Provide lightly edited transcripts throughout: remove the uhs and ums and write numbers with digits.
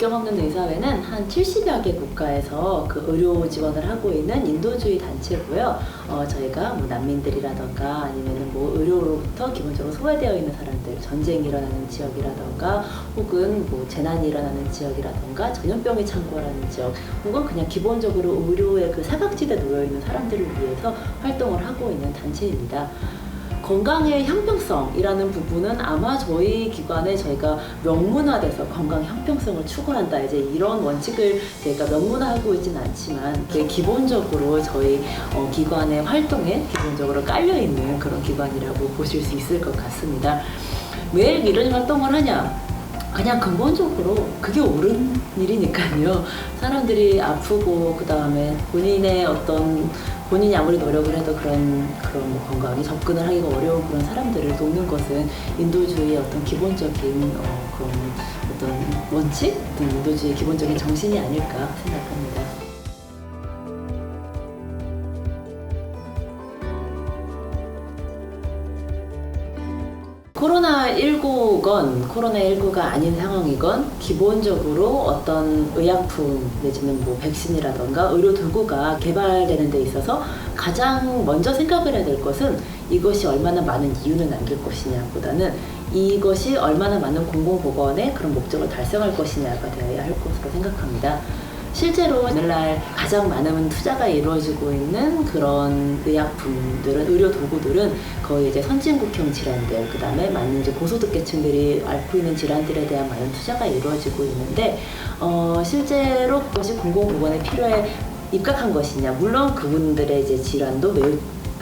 국경 없는 의사회는 한 70여 개 국가에서 그 의료 지원을 하고 있는 인도주의 단체고요. 저희가 뭐 난민들이라던가 아니면은 뭐 의료로부터 기본적으로 소외되어 있는 사람들, 전쟁이 일어나는 지역이라던가 혹은 뭐 재난이 일어나는 지역이라던가 전염병이 창궐하는 지역 혹은 그냥 기본적으로 의료의 그 사각지대에 놓여 있는 사람들을 위해서 활동을 하고 있는 단체입니다. 건강의 형평성이라는 부분은 아마 저희 기관에 저희가 명문화돼서 건강 형평성을 추구한다 이제 이런 원칙을 저희가 명문화하고 있지는 않지만 기본적으로 저희 기관의 활동에 기본적으로 깔려 있는 그런 기관이라고 보실 수 있을 것 같습니다. 왜 이런 활동을 하냐? 그냥 근본적으로 그게 옳은 일이니까요. 사람들이 아프고 그 다음에 본인이 아무리 노력을 해도 그런 뭐 건강에 접근을 하기가 어려운 그런 사람들을 돕는 것은 인도주의의 어떤 기본적인 그런 어떤 원칙, 어떤 인도주의의 기본적인 정신이 아닐까 생각합니다. 코로나19건 코로나19가 아닌 상황이건 기본적으로 어떤 의약품 내지는 뭐 백신이라던가 의료 도구가 개발되는 데 있어서 가장 먼저 생각을 해야 될 것은 이것이 얼마나 많은 이윤을 남길 것이냐 보다는 이것이 얼마나 많은 공공보건의 그런 목적을 달성할 것이냐가 되어야 할 것으로 생각합니다. 실제로 오늘날 가장 많은 투자가 이루어지고 있는 그런 의약품들은, 의료 도구들은 거의 이제 선진국형 질환들, 그 다음에 많은 이제 고소득 계층들이 앓고 있는 질환들에 대한 많은 투자가 이루어지고 있는데, 실제로 그것이 공공보건의 필요에 입각한 것이냐. 물론 그분들의 이제 질환도 매우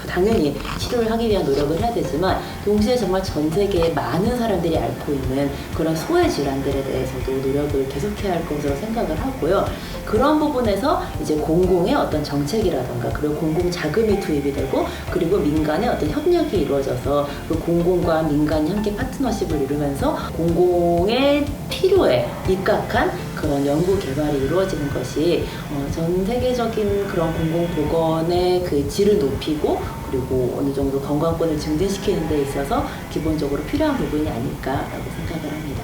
당연히 치료를 하기 위한 노력을 해야 되지만 동시에 정말 전 세계에 많은 사람들이 앓고 있는 그런 소외 질환들에 대해서도 노력을 계속해야 할 것으로 생각을 하고요. 그런 부분에서 이제 공공의 어떤 정책이라던가 그리고 공공 자금이 투입이 되고 그리고 민간의 어떤 협력이 이루어져서 그 공공과 민간이 함께 파트너십을 이루면서 공공의 필요에 입각한 그런 연구 개발이 이루어지는 것이 전 세계적인 그런 공공보건의 그 질을 높이고 그리고 어느 정도 건강권을 증진시키는 데 있어서 기본적으로 필요한 부분이 아닐까라고 생각을 합니다.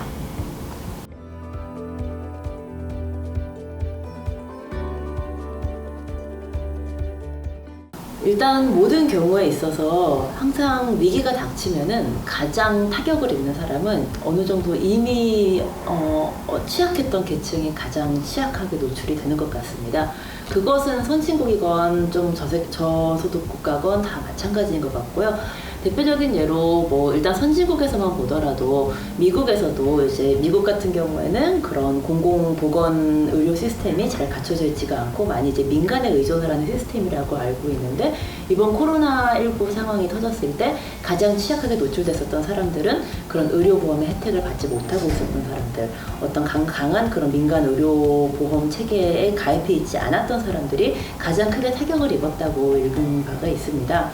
일단 모든 경우에 있어서 항상 위기가 닥치면은 가장 타격을 입는 사람은 어느 정도 이미 취약했던 계층이 가장 취약하게 노출이 되는 것 같습니다. 그것은 선진국이건 좀 저소득 국가건 다 마찬가지인 것 같고요. 대표적인 예로 뭐 일단 선진국에서만 보더라도 미국에서도 이제 미국 같은 경우에는 그런 공공보건 의료 시스템이 잘 갖춰져 있지가 않고 많이 이제 민간에 의존을 하는 시스템이라고 알고 있는데 이번 코로나19 상황이 터졌을 때 가장 취약하게 노출됐었던 사람들은 그런 의료보험의 혜택을 받지 못하고 있었던 사람들, 어떤 강한 그런 민간 의료보험 체계에 가입해 있지 않았던 사람들이 가장 크게 타격을 입었다고 읽은 바가 있습니다.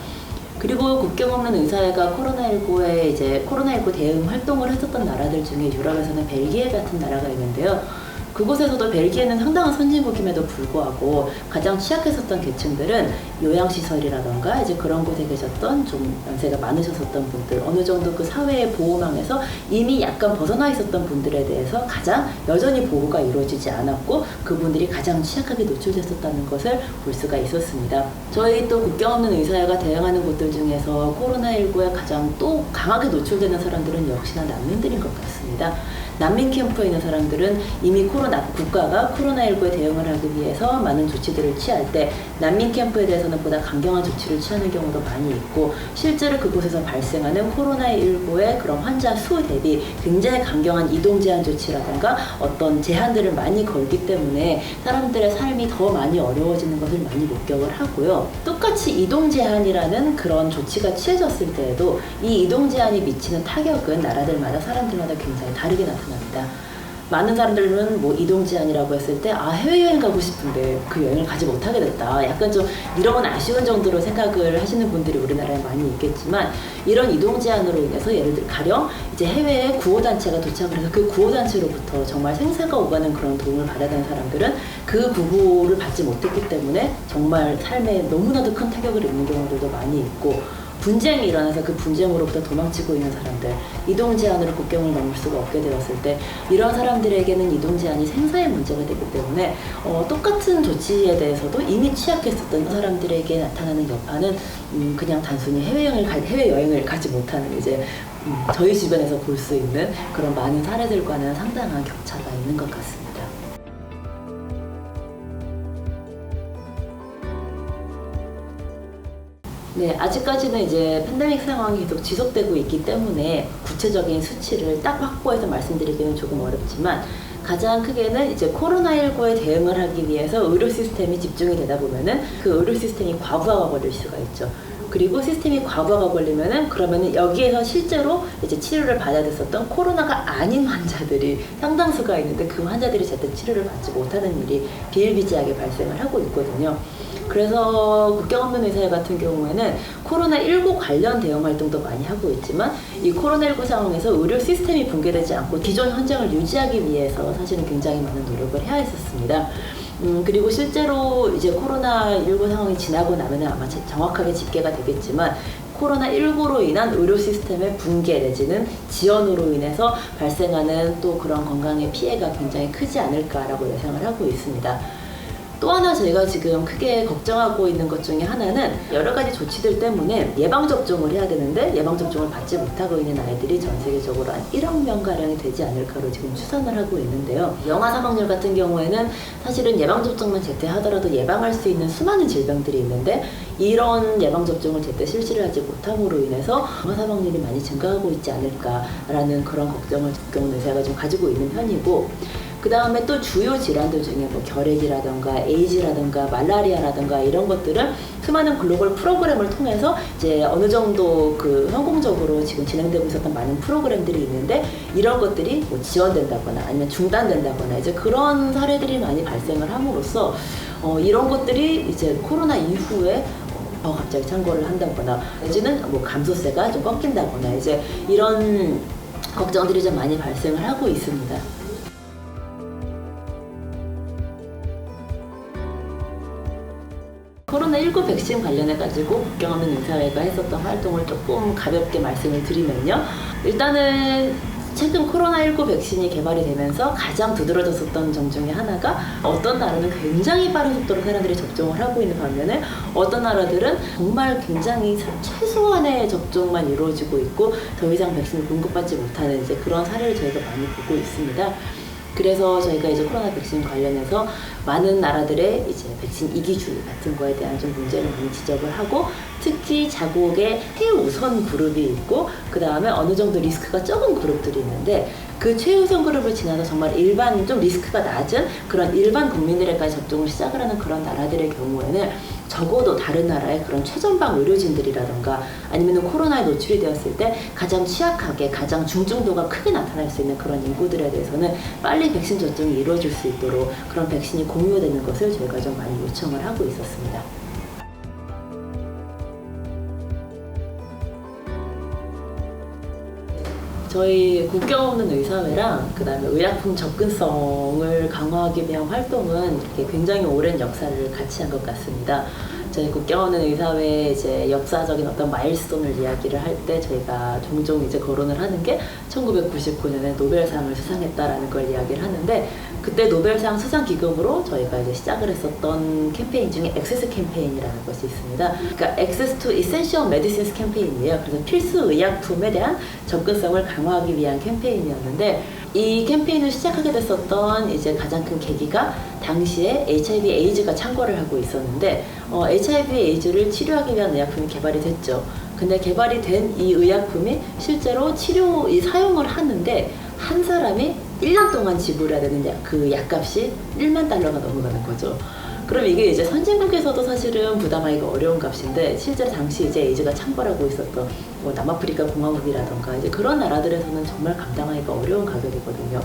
그리고 국경 없는 의사회가 코로나19 대응 활동을 했었던 나라들 중에 유럽에서는 벨기에 같은 나라가 있는데요. 그곳에서도 벨기에는 상당한 선진국임에도 불구하고 가장 취약했었던 계층들은 요양시설이라던가 이제 그런 곳에 계셨던 좀 연세가 많으셨었던 분들, 어느 정도 그 사회의 보호망에서 이미 약간 벗어나 있었던 분들에 대해서 가장 여전히 보호가 이루어지지 않았고 그분들이 가장 취약하게 노출됐었다는 것을 볼 수가 있었습니다. 저희 또 국경 없는 의사회가 대응하는 곳들 중에서 코로나19에 가장 또 강하게 노출되는 사람들은 역시나 난민들인 것 같습니다. 난민 캠프에 있는 사람들은 이미 국가가 코로나19에 대응을 하기 위해서 많은 조치들을 취할 때 난민 캠프에 대해서는 보다 강경한 조치를 취하는 경우도 많이 있고 실제로 그곳에서 발생하는 코로나19의 그런 환자 수 대비 굉장히 강경한 이동 제한 조치라든가 어떤 제한들을 많이 걸기 때문에 사람들의 삶이 더 많이 어려워지는 것을 많이 목격을 하고요. 똑같이 이동 제한이라는 그런 조치가 취해졌을 때에도 이 이동 제한이 미치는 타격은 나라들마다 사람들마다 굉장히 다르게 나타납니다. 많은 사람들은 뭐 이동 제한이라고 했을 때 해외여행 가고 싶은데 그 여행을 가지 못하게 됐다. 약간 좀 이런 건 아쉬운 정도로 생각을 하시는 분들이 우리나라에 많이 있겠지만 이런 이동 제한으로 인해서 예를 들어 가령 이제 해외에 구호단체가 도착을 해서 그 구호단체로부터 정말 생사가 오가는 그런 도움을 받아야 되는 사람들은 그 구호를 받지 못했기 때문에 정말 삶에 너무나도 큰 타격을 입는 경우들도 많이 있고 분쟁이 일어나서 그 분쟁으로부터 도망치고 있는 사람들, 이동 제한으로 국경을 넘을 수가 없게 되었을 때 이런 사람들에게는 이동 제한이 생사의 문제가 되기 때문에 똑같은 조치에 대해서도 이미 취약했었던 사람들에게 나타나는 여파는 그냥 단순히 해외여행을 가지 못하는 이제 저희 주변에서 볼 수 있는 그런 많은 사례들과는 상당한 격차가 있는 것 같습니다. 네, 아직까지는 이제 팬데믹 상황이 계속 지속되고 있기 때문에 구체적인 수치를 딱 확보해서 말씀드리기는 조금 어렵지만 가장 크게는 이제 코로나19에 대응을 하기 위해서 의료 시스템이 집중이 되다 보면은 그 의료 시스템이 과부하가 걸릴 수가 있죠. 그리고 시스템이 과부하가 걸리면은 그러면은 여기에서 실제로 이제 치료를 받아야 됐었던 코로나가 아닌 환자들이 상당수가 있는데 그 환자들이 제때 치료를 받지 못하는 일이 비일비재하게 발생을 하고 있거든요. 그래서 국경 없는 의사회 같은 경우에는 코로나19 관련 대응 활동도 많이 하고 있지만 이 코로나19 상황에서 의료 시스템이 붕괴되지 않고 기존 현장을 유지하기 위해서 사실은 굉장히 많은 노력을 해야 했었습니다. 그리고 실제로 이제 코로나19 상황이 지나고 나면 아마 정확하게 집계가 되겠지만 코로나19로 인한 의료 시스템의 붕괴 내지는 지연으로 인해서 발생하는 또 그런 건강의 피해가 굉장히 크지 않을까라고 예상을 하고 있습니다. 또 하나 저희가 지금 크게 걱정하고 있는 것 중에 하나는 여러 가지 조치들 때문에 예방접종을 해야 되는데 예방접종을 받지 못하고 있는 아이들이 전 세계적으로 한 1억 명가량이 되지 않을까로 지금 추산을 하고 있는데요. 영아 사망률 같은 경우에는 사실은 예방접종만 제때 하더라도 예방할 수 있는 수많은 질병들이 있는데 이런 예방접종을 제때 실시를 하지 못함으로 인해서 영아 사망률이 많이 증가하고 있지 않을까라는 그런 걱정을 국경 의사가 좀 가지고 있는 편이고 그 다음에 또 주요 질환들 중에 뭐 결핵이라던가 에이즈라던가 말라리아라던가 이런 것들은 수많은 글로벌 프로그램을 통해서 이제 어느 정도 그 성공적으로 지금 진행되고 있었던 많은 프로그램들이 있는데 이런 것들이 뭐 지연된다거나 아니면 중단된다거나 이제 그런 사례들이 많이 발생을 함으로써 이런 것들이 이제 코로나 이후에 갑자기 창궐을 한다거나 내지는 뭐 감소세가 좀 꺾인다거나 이제 이런 걱정들이 좀 많이 발생을 하고 있습니다. 코로나19 백신 관련해가지고 국경 없는 의사회가 했었던 활동을 조금 가볍게 말씀을 드리면요. 일단은 최근 코로나19 백신이 개발이 되면서 가장 두드러졌었던 점 중에 하나가 어떤 나라는 굉장히 빠른 속도로 사람들이 접종을 하고 있는 반면에 어떤 나라들은 정말 굉장히 최소한의 접종만 이루어지고 있고 더 이상 백신을 공급받지 못하는 이제 그런 사례를 저희가 많이 보고 있습니다. 그래서 저희가 이제 코로나 백신 관련해서 많은 나라들의 이제 백신 이기주의 같은 거에 대한 좀 문제를 많이 지적을 하고 특히 자국의 최우선 그룹이 있고 그 다음에 어느 정도 리스크가 적은 그룹들이 있는데 그 최우선 그룹을 지나서 정말 일반 좀 리스크가 낮은 그런 일반 국민들에까지 접종을 시작을 하는 그런 나라들의 경우에는 적어도 다른 나라의 그런 최전방 의료진들이라던가 아니면 코로나에 노출이 되었을 때 가장 취약하게 가장 중증도가 크게 나타날 수 있는 그런 인구들에 대해서는 빨리 백신 접종이 이루어질 수 있도록 그런 백신이 공유되는 것을 저희가 좀 많이 요청을 하고 있었습니다. 저희 국경 없는 의사회랑 그다음에 의약품 접근성을 강화하기 위한 활동은 이렇게 굉장히 오랜 역사를 같이 한 것 같습니다. 저희 국경 없는 의사회의 이제 역사적인 어떤 마일스톤을 이야기를 할 때 저희가 종종 이제 거론을 하는 게 1999년에 노벨상을 수상했다라는 걸 이야기를 하는데 그때 노벨상 수상 기금으로 저희가 이제 시작을 했었던 캠페인 중에 액세스 캠페인이라는 것이 있습니다. 그러니까 Access to Essential Medicines 캠페인이에요. 그래서 필수 의약품에 대한 접근성을 강화하기 위한 캠페인이었는데 이 캠페인을 시작하게 됐었던 이제 가장 큰 계기가 당시에 HIV 에이즈가 창궐을 하고 있었는데 HIV 에이즈를 치료하기 위한 의약품이 개발이 됐죠. 근데 개발이 된 이 의약품이 실제로 사용을 하는데 한 사람이 1년 동안 지불해야 되는 그 약값이 1만 달러가 넘어가는 거죠. 그럼 이게 이제 선진국에서도 사실은 부담하기가 어려운 값인데 실제로 당시 이제 에이즈가 창궐하고 있었던 뭐 남아프리카 공화국이라던가 이제 그런 나라들에서는 정말 감당하기가 어려운 가격이거든요.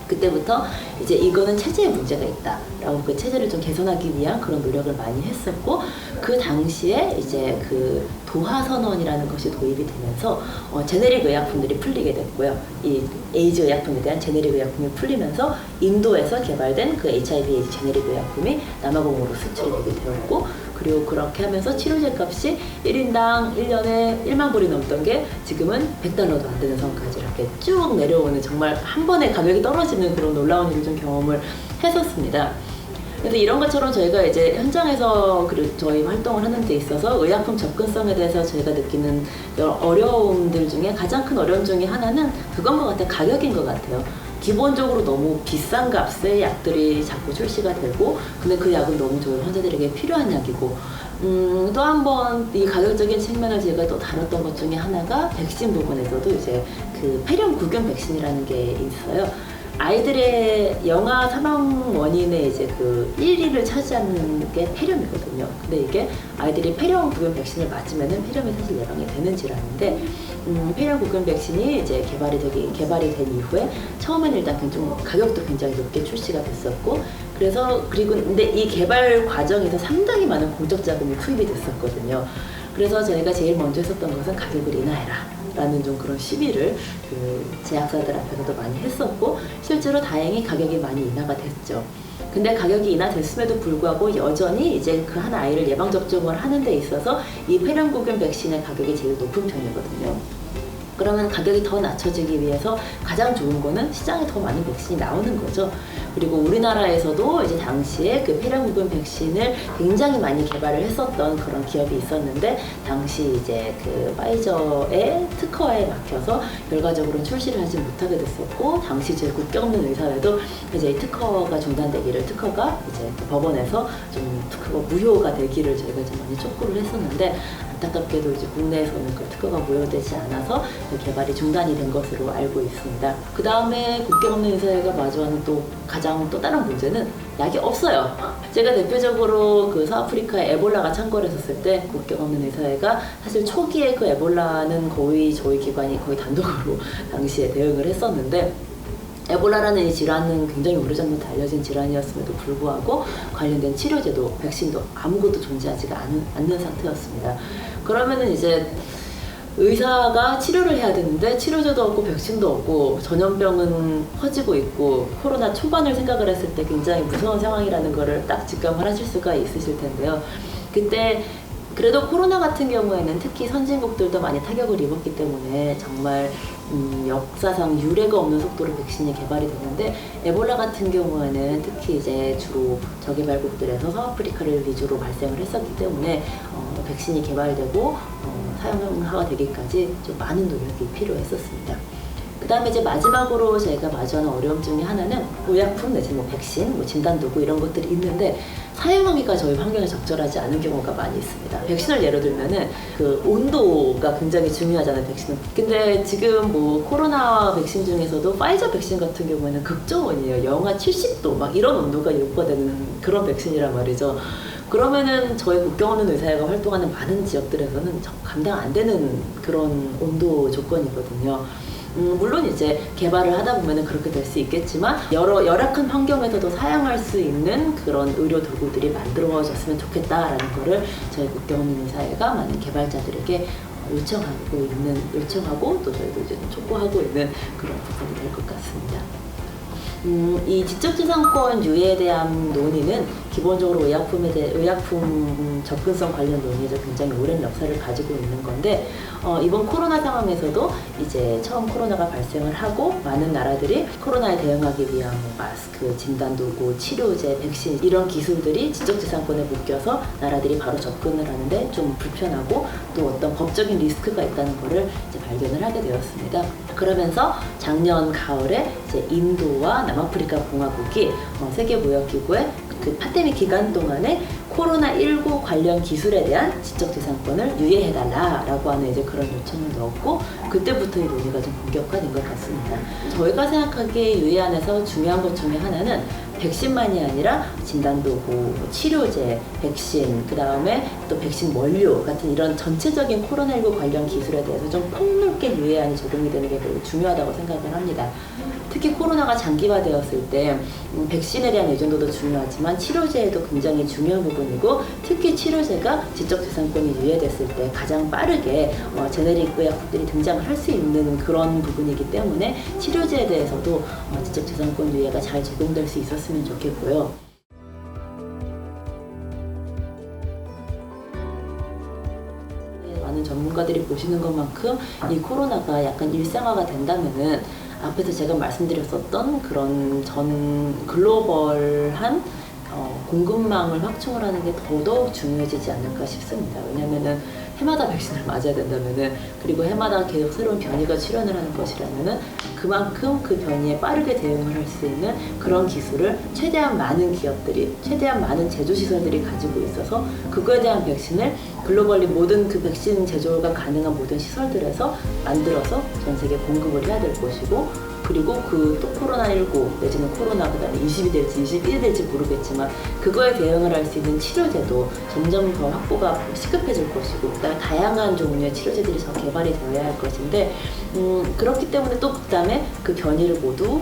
그때부터 이제 이거는 체제에 문제가 있다라고 그 체제를 좀 개선하기 위한 그런 노력을 많이 했었고 그 당시에 이제 그 도하 선언이라는 것이 도입이 되면서 제네릭 의약품들이 풀리게 됐고요. 이 에이즈 의약품에 대한 제네릭 의약품이 풀리면서 인도에서 개발된 그 HIV 에이즈 제네릭 의약품이 남아공으로 수출이 되게 되었고 그리고 그렇게 하면서 치료제 값이 1인당 1년에 1만 불이 넘던 게 지금은 $100도 안 되는 선까지 이렇게 쭉 내려오는, 정말 한 번에 가격이 떨어지는 그런 놀라운 일을 좀 경험을 했었습니다. 그래서 이런 것처럼 저희가 이제 현장에서 저희 활동을 하는 데 있어서 의약품 접근성에 대해서 저희가 느끼는 여러 어려움들 중에 가장 큰 어려움 중에 하나는 그건 것 같아요. 가격인 것 같아요. 기본적으로 너무 비싼 값의 약들이 자꾸 출시가 되고, 근데 그 약은 너무 저희 환자들에게 필요한 약이고, 또 한 번 이 가격적인 측면을 제가 또 다뤘던 것 중에 하나가 백신 부분에서도 이제 그 폐렴구균 백신이라는 게 있어요. 아이들의 영아 사망 원인의 이제 그 1위를 차지하는 게 폐렴이거든요. 근데 이게 아이들이 폐렴구균 백신을 맞으면은 폐렴이 사실 예방이 되는 질환인데, 폐렴구균 백신이 이제 개발이 된 이후에 처음에는 일단 좀 가격도 굉장히 높게 출시가 됐었고, 근데 이 개발 과정에서 상당히 많은 공적 자금이 투입이 됐었거든요. 그래서 저희가 제일 먼저 했었던 것은 가격을 인하해라 라는 좀 그런 시비를 그 제약사들 앞에서도 많이 했었고, 실제로 다행히 가격이 많이 인하가 됐죠. 근데 가격이 인하됐음에도 불구하고 여전히 이제 그 한 아이를 예방접종을 하는 데 있어서 이 폐렴구균 백신의 가격이 제일 높은 편이거든요. 그러면 가격이 더 낮춰지기 위해서 가장 좋은 거는 시장에 더 많은 백신이 나오는 거죠. 그리고 우리나라에서도 이제 당시에 그 폐렴구균 백신을 굉장히 많이 개발을 했었던 그런 기업이 있었는데, 당시 이제 그 파이저의 특허에 막혀서 결과적으로 출시를 하지 못하게 됐었고, 당시 제 국경 없는 의사회도 이제 특허가 중단되기를, 특허가 이제 법원에서 좀 특허가 무효가 되기를 저희가 좀 많이 촉구를 했었는데, 안타깝게도 이제 국내에서는 그 특허가 무효되지 않아서 개발이 중단이 된 것으로 알고 있습니다. 그 다음에 국경 없는 의사회가 마주하는 또 다른 문제는 약이 없어요. 제가 대표적으로 그 서아프리카에 에볼라가 창궐했었을 때 국경 없는 의사회가 사실 초기에 그 에볼라는 거의 저희 기관이 거의 단독으로 당시에 대응을 했었는데, 에볼라라는 이 질환은 굉장히 오래전부터 알려진 질환이었음에도 불구하고 관련된 치료제도, 백신도 아무것도 존재하지가 않는 상태였습니다. 그러면은 이제 의사가 치료를 해야 되는데 치료제도 없고 백신도 없고 전염병은 퍼지고 있고, 코로나 초반을 생각을 했을 때 굉장히 무서운 상황이라는 거를 딱 직감을 하실 수가 있으실 텐데요. 그때 그래도 코로나 같은 경우에는 특히 선진국들도 많이 타격을 입었기 때문에 정말 역사상 유례가 없는 속도로 백신이 개발이 됐는데, 에볼라 같은 경우에는 특히 이제 주로 저개발국들에서 서아프리카를 위주로 발생을 했었기 때문에 백신이 개발되고 사용화가 되기까지 좀 많은 노력이 필요했었습니다. 그 다음에 이제 마지막으로 저희가 마주하는 어려움 중에 하나는 의약품 내지 백신, 진단도구 이런 것들이 있는데 사용하기가 저희 환경에 적절하지 않은 경우가 많이 있습니다. 백신을 예로 들면은 그 온도가 굉장히 중요하잖아요, 백신은. 근데 지금 코로나 백신 중에서도 파이저 백신 같은 경우에는 극저온이에요. 영하 70도 막 이런 온도가 요구가 되는 그런 백신이란 말이죠. 그러면은 저희 국경 없는 의사회가 활동하는 많은 지역들에서는 감당 안 되는 그런 온도 조건이거든요. 물론 이제 개발을 하다 보면은 그렇게 될 수 있겠지만, 열악한 환경에서도 사용할 수 있는 그런 의료 도구들이 만들어졌으면 좋겠다라는 거를 저희 국경 없는 의사회가 많은 개발자들에게 요청하고 또 저희도 이제 촉구하고 있는 그런 부분이 될 것 같습니다. 이 지적재산권 유예에 대한 논의는 기본적으로 의약품 접근성 관련 논의에서 굉장히 오랜 역사를 가지고 있는 건데, 이번 코로나 상황에서도 이제 처음 코로나가 발생을 하고 많은 나라들이 코로나에 대응하기 위한 마스크, 진단도구, 치료제, 백신 이런 기술들이 지적재산권에 묶여서 나라들이 바로 접근을 하는데 좀 불편하고 또 어떤 법적인 리스크가 있다는 것을 이제 발견을 하게 되었습니다. 그러면서 작년 가을에 이제 인도와 남아프리카 공화국이 세계무역기구에 그 팬데믹 기간 동안에 코로나19 관련 기술에 대한 지적재산권을 유예해달라라고 하는 이제 그런 요청을 넣었고, 그때부터 이 논의가 좀 본격화된 것 같습니다. 저희가 생각하기에 유예안에서 중요한 것 중에 하나는 백신만이 아니라 진단도구, 치료제, 백신, 그 다음에 또 백신 원료 같은 이런 전체적인 코로나19 관련 기술에 대해서 좀 폭넓게 유예안이 적용이 되는 게 매우 중요하다고 생각을 합니다. 특히 코로나가 장기화되었을 때 백신에 대한 의존도도 중요하지만 치료제에도 굉장히 중요한 부분이고, 특히 치료제가 지적재산권이 유예됐을 때 가장 빠르게 제네릭 의약품들이 등장을 할 수 있는 그런 부분이기 때문에 치료제에 대해서도 지적재산권 유예가 잘 적용될 수 있었으면 좋겠고요. 전문가들이 보시는 것만큼 이 코로나가 약간 일상화가 된다면은 앞에서 제가 말씀드렸었던 그런 전 글로벌한 공급망을 확충을 하는 게 더더욱 중요해지지 않을까 싶습니다. 왜냐면은 해마다 백신을 맞아야 된다면은, 그리고 해마다 계속 새로운 변이가 출현을 하는 것이라면은 그만큼 그 변이에 빠르게 대응을 할 수 있는 그런 기술을 최대한 많은 기업들이, 최대한 많은 제조시설들이 가지고 있어서 그거에 대한 백신을 글로벌리 모든 그 백신 제조가 가능한 모든 시설들에서 만들어서 전 세계에 공급을 해야 될 것이고, 그리고 그 또 코로나19 내지는 코로나 그다음에 20이 될지 21이 될지 모르겠지만 그거에 대응을 할 수 있는 치료제도 점점 더 확보가 시급해질 것이고, 그다음에 다양한 종류의 치료제들이 더 개발이 되어야 할 것인데, 그렇기 때문에 또 그다음에 그 변이를 모두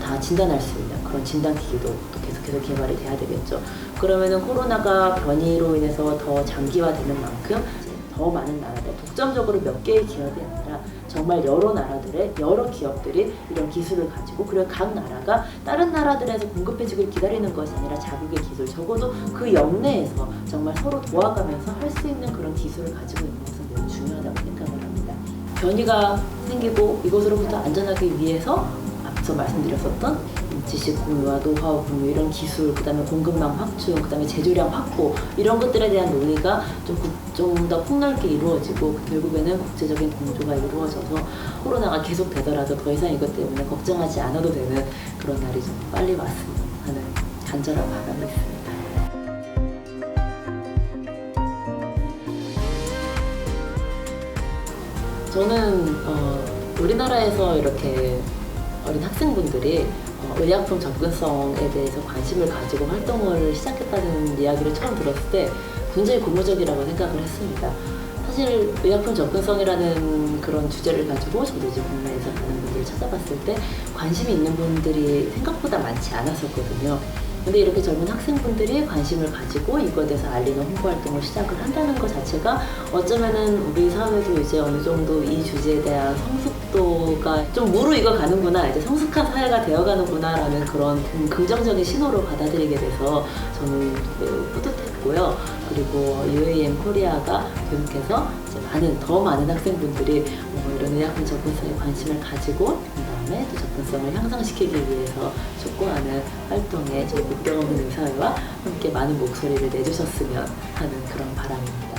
다 진단할 수 있는 그런 진단기기도 또 계속해서 개발이 돼야 되겠죠. 그러면은 코로나가 변이로 인해서 더 장기화되는 만큼 더 많은 나라들, 독점적으로 몇 개의 기업이 아니라 정말 여러 나라들의 여러 기업들이 이런 기술을 가지고, 그리고 각 나라가 다른 나라들에서 공급해주길 기다리는 것이 아니라 자국의 기술, 적어도 그 역내에서 정말 서로 도와가면서 할 수 있는 그런 기술을 가지고 있는 것은 매우 중요하다고 생각을 합니다. 변이가 생기고 이것으로부터 안전하기 위해서 앞서 말씀드렸었던 지식 공유와 노하우 공유, 이런 기술, 그 다음에 공급망 확충, 그 다음에 제조량 확보, 이런 것들에 대한 논의가 좀 더 폭넓게 이루어지고, 결국에는 국제적인 공조가 이루어져서 코로나가 계속 되더라도 더 이상 이것 때문에 걱정하지 않아도 되는 그런 날이 좀 빨리 왔으면 하는 간절한 바람이 있습니다. 저는 우리나라에서 이렇게 어린 학생분들이 의약품 접근성에 대해서 관심을 가지고 활동을 시작했다는 이야기를 처음 들었을 때 굉장히 고무적이라고 생각을 했습니다. 사실 의약품 접근성이라는 그런 주제를 가지고 저도 이제 국내에서 많은 분들을 찾아봤을 때 관심이 있는 분들이 생각보다 많지 않았었거든요. 근데 이렇게 젊은 학생분들이 관심을 가지고 이거에 대해서 알리는 홍보 활동을 시작을 한다는 것 자체가 어쩌면은 우리 사회도 이제 어느 정도 이 주제에 대한 성숙도가 좀 무르익어 가는구나, 이제 성숙한 사회가 되어가는구나 라는 그런 긍정적인 신호로 받아들이게 돼서 저는 매우 뿌듯했고요. 그리고 UAM 코리아가 계속해서 이제 더 많은 학생분들이 이런 의약품 접근성에 관심을 가지고 그다음에 또 접근성을 향상시키기 위해서 촉구하는 활동에 저희 국경 없는 의사회와 함께 많은 목소리를 내주셨으면 하는 그런 바람입니다.